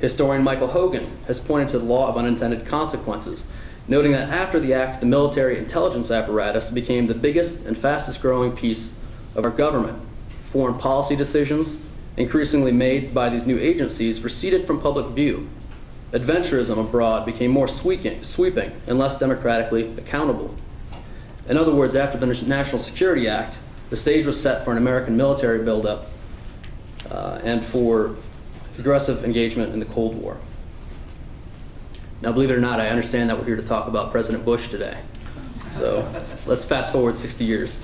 Historian Michael Hogan has pointed to the law of unintended consequences, noting that after the act, the military intelligence apparatus became the biggest and fastest growing piece of our government. Foreign policy decisions, increasingly made by these new agencies, receded from public view. Adventurism abroad became more sweeping and less democratically accountable. In other words, after the National Security Act, the stage was set for an American military buildup and for aggressive engagement in the Cold War. Now, believe it or not, I understand that we're here to talk about President Bush today. So let's fast forward 60 years.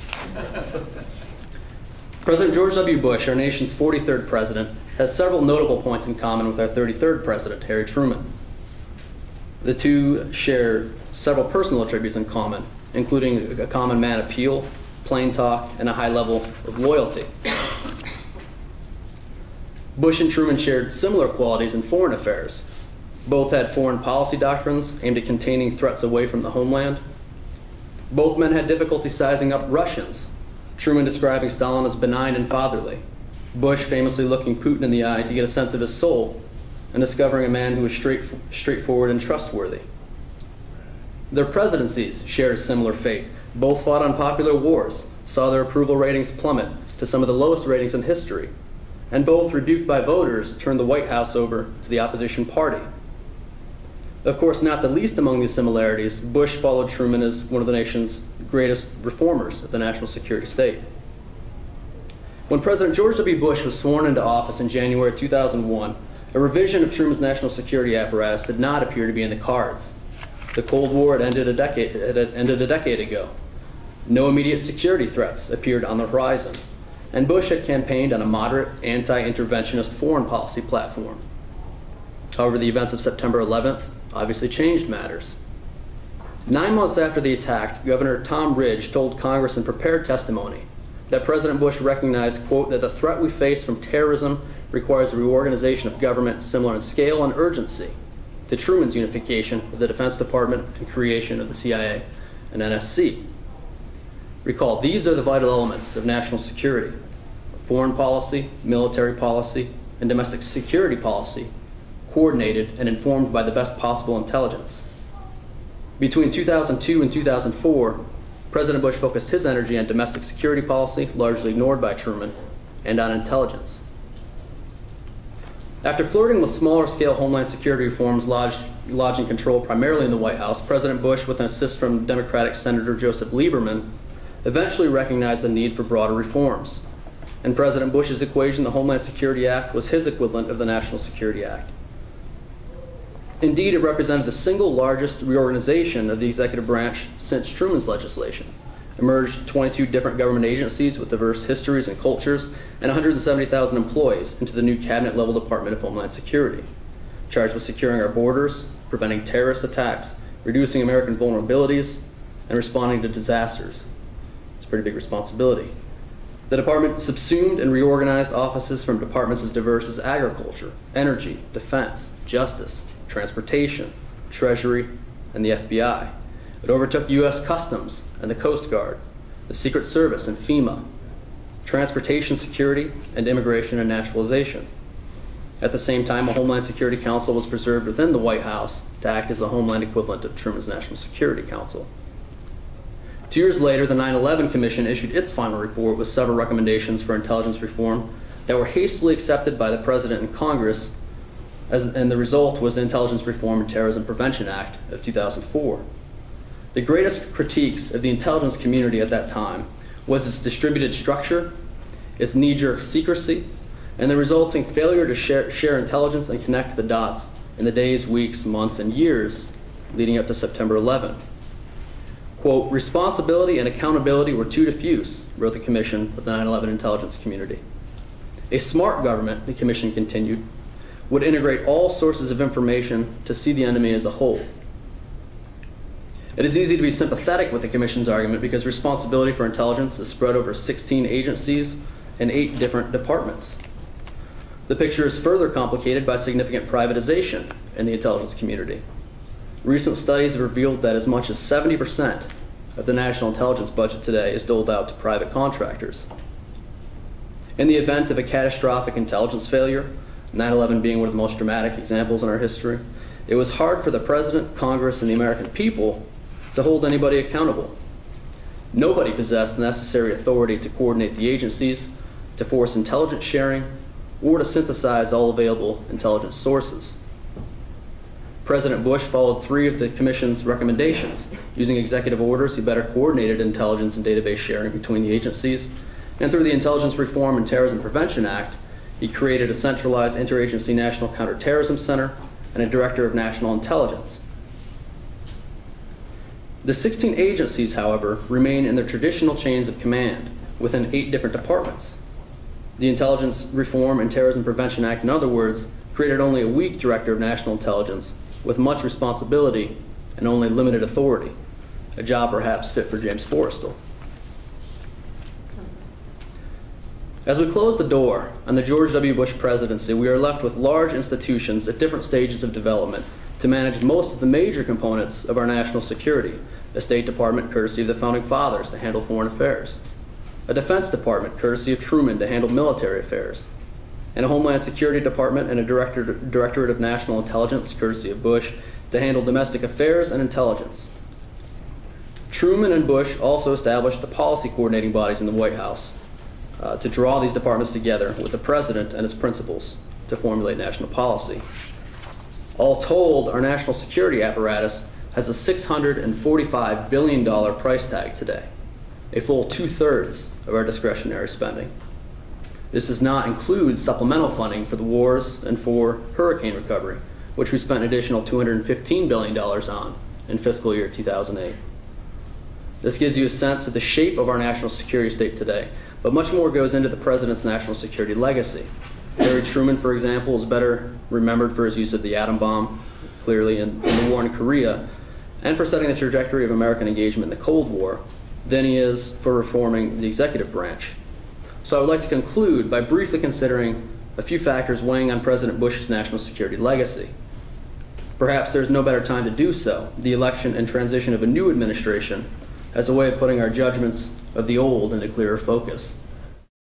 President George W. Bush, our nation's 43rd president, has several notable points in common with our 33rd president, Harry Truman. The two share several personal attributes in common, including a common man appeal, plain talk, and a high level of loyalty. Bush and Truman shared similar qualities in foreign affairs. Both had foreign policy doctrines aimed at containing threats away from the homeland. Both men had difficulty sizing up Russians, Truman describing Stalin as benign and fatherly, Bush famously looking Putin in the eye to get a sense of his soul and discovering a man who was straightforward and trustworthy. Their presidencies shared a similar fate. Both fought unpopular wars, saw their approval ratings plummet to some of the lowest ratings in history, and both, rebuked by voters, turned the White House over to the opposition party. Of course, not the least among these similarities, Bush followed Truman as one of the nation's greatest reformers of the national security state. When President George W. Bush was sworn into office in January 2001, a revision of Truman's national security apparatus did not appear to be in the cards. The Cold War had ended a decade ago. No immediate security threats appeared on the horizon, and Bush had campaigned on a moderate, anti-interventionist foreign policy platform. However, the events of September 11th obviously changed matters. 9 months after the attack, Governor Tom Ridge told Congress in prepared testimony that President Bush recognized, quote, that the threat we face from terrorism requires a reorganization of government similar in scale and urgency to Truman's unification of the Defense Department and creation of the CIA and NSC. Recall, these are the vital elements of national security: foreign policy, military policy, and domestic security policy, coordinated and informed by the best possible intelligence. Between 2002 and 2004, President Bush focused his energy on domestic security policy, largely ignored by Truman, and on intelligence. After flirting with smaller-scale homeland security reforms lodging control primarily in the White House, President Bush, with an assist from Democratic Senator Joseph Lieberman, eventually recognized the need for broader reforms. In President Bush's equation, the Homeland Security Act was his equivalent of the National Security Act. Indeed, it represented the single largest reorganization of the executive branch since Truman's legislation. Emerged 22 different government agencies with diverse histories and cultures and 170,000 employees into the new cabinet-level Department of Homeland Security, charged with securing our borders, preventing terrorist attacks, reducing American vulnerabilities, and responding to disasters. It's a pretty big responsibility. The department subsumed and reorganized offices from departments as diverse as agriculture, energy, defense, justice, transportation, Treasury, and the FBI. It overtook U.S. Customs and the Coast Guard, the Secret Service and FEMA, transportation security, and immigration and naturalization. At the same time, a Homeland Security Council was preserved within the White House to act as the homeland equivalent of Truman's National Security Council. 2 years later, the 9/11 Commission issued its final report with several recommendations for intelligence reform that were hastily accepted by the President and Congress, and the result was the Intelligence Reform and Terrorism Prevention Act of 2004. The greatest critiques of the intelligence community at that time was its distributed structure, its knee-jerk secrecy, and the resulting failure to share intelligence and connect the dots in the days, weeks, months, and years leading up to September 11th. Quote, responsibility and accountability were too diffuse, wrote the Commission of the 9/11 intelligence community. A smart government, the Commission continued, would integrate all sources of information to see the enemy as a whole. It is easy to be sympathetic with the Commission's argument because responsibility for intelligence is spread over 16 agencies and 8 different departments. The picture is further complicated by significant privatization in the intelligence community. Recent studies have revealed that as much as 70% of the national intelligence budget today is doled out to private contractors. In the event of a catastrophic intelligence failure, 9/11 being one of the most dramatic examples in our history, it was hard for the President, Congress, and the American people to hold anybody accountable. Nobody possessed the necessary authority to coordinate the agencies, to force intelligence sharing, or to synthesize all available intelligence sources. President Bush followed 3 of the Commission's recommendations. Using executive orders, he better coordinated intelligence and database sharing between the agencies. And through the Intelligence Reform and Terrorism Prevention Act, he created a centralized interagency National Counterterrorism Center and a Director of National Intelligence. The 16 agencies, however, remain in their traditional chains of command within 8 different departments. The Intelligence Reform and Terrorism Prevention Act, in other words, created only a weak Director of National Intelligence with much responsibility and only limited authority, a job perhaps fit for James Forrestal. As we close the door on the George W. Bush presidency, we are left with large institutions at different stages of development to manage most of the major components of our national security: a State Department courtesy of the Founding Fathers to handle foreign affairs, a Defense Department courtesy of Truman to handle military affairs, and a Homeland Security Department and a Directorate of National Intelligence courtesy of Bush to handle domestic affairs and intelligence. Truman and Bush also established the policy coordinating bodies in the White House to draw these departments together with the President and his principals to formulate national policy. All told, our national security apparatus has a $645 billion price tag today, a full 2/3 of our discretionary spending. This does not include supplemental funding for the wars and for hurricane recovery, which we spent an additional $215 billion on in fiscal year 2008. This gives you a sense of the shape of our national security state today, but much more goes into the President's national security legacy. Harry Truman, for example, is better remembered for his use of the atom bomb, clearly in the war in Korea, and for setting the trajectory of American engagement in the Cold War, than he is for reforming the executive branch. So I would like to conclude by briefly considering a few factors weighing on President Bush's national security legacy. Perhaps there's no better time to do so: the election and transition of a new administration as a way of putting our judgments of the old into clearer focus.